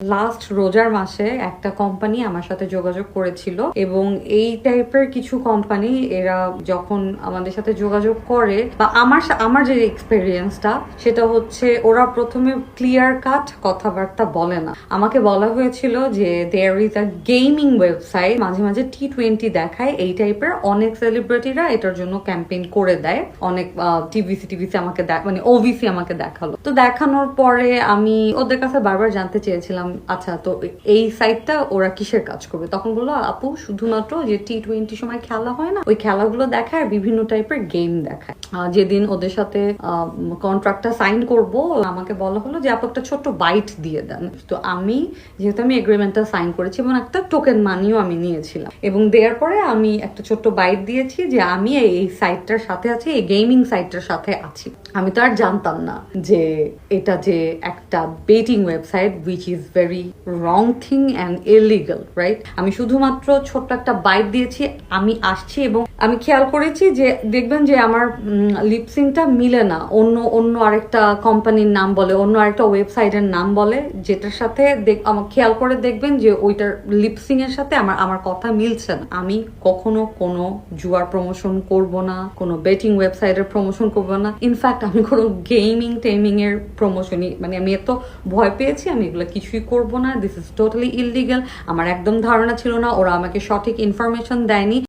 Last রোজার মাসে একটা কোম্পানি আমার সাথে যোগাযোগ করেছিল এবং এই টাইপের কিছু কোম্পানি এরা যখন আমাদের সাথে যোগাযোগ করে বা আমার যে এক্সপেরিয়েন্সটা সেটা হচ্ছে ওরা প্রথমে ক্লিয়ার কাট কথাবার্তা বলে না। আমাকে বলা হয়েছিল যে there is a gaming website, মাঝে মাঝে T20 দেখায়, এই টাইপের অনেক সেলিব্রিটিরা এটার জন্য ক্যাম্পেইন করে দেয়। অনেক টিভিসি আমাকে মানে ওভিসি আমাকে দেখালো। তো দেখানোর পরে আমি ওদের কাছে বারবার জানতে চেয়েছিলাম আচ্ছা তো এই সাইটটা ওরা কিসের কাজ করবে। তখন বললো আপু শুধুমাত্র যে T20 সময় খেলা হয় না ওই খেলাগুলো দেখায়, বিভিন্ন টাইপের গেম দেখায়। যেদিন ওদের সাথে কন্ট্রাক্টটা সাইন করব আমাকে বলা হলো যে আপু একটা ছোট্ট বাইট দিয়ে দেন। তো যেহেতু আমি এগ্রিমেন্টটা সাইন করেছি এবং একটা টোকেন মানিও আমি নিয়েছিলাম এবং দেওয়ার পরে আমি একটা ছোট্ট বাইট দিয়েছি যে আমি এই সাইটটার সাথে আছি, এই গেমিং সাইটটার সাথে আছি। আমি তো আর জানতাম না যে এটা যে একটা betting website which is very wrong thing and illegal, right? আমি শুধুমাত্র ছোট্ট একটা বাইট দিয়েছি, আমি আসছি এবং আমি খেয়াল করেছি যে দেখবেন যে আমার লিপসিংটা মিলে না, অন্য আরেকটা কোম্পানির নাম বলে, অন্য আরেকটা ওয়েবসাইটের নাম বলে, যেটার সাথে আমার খেয়াল করে দেখবেন যে ওইটার লিপসিং এর সাথে আমার কথা মিলছে না। আমি কখনো কোনো জুয়ার প্রমোশন করব না, কোনো বেটিং ওয়েবসাইটের প্রমোশন করব না, ইনফ্যাক্ট আমি কোনো টেমিং এর প্রমোশনই, মানে আমি এত ভয় পেয়েছি আমি এগুলো কিছুই করব না। This is totally illegal. আমার একদম ধারণা ছিল না, ওরা আমাকে সঠিক ইনফরমেশন দেয়নি।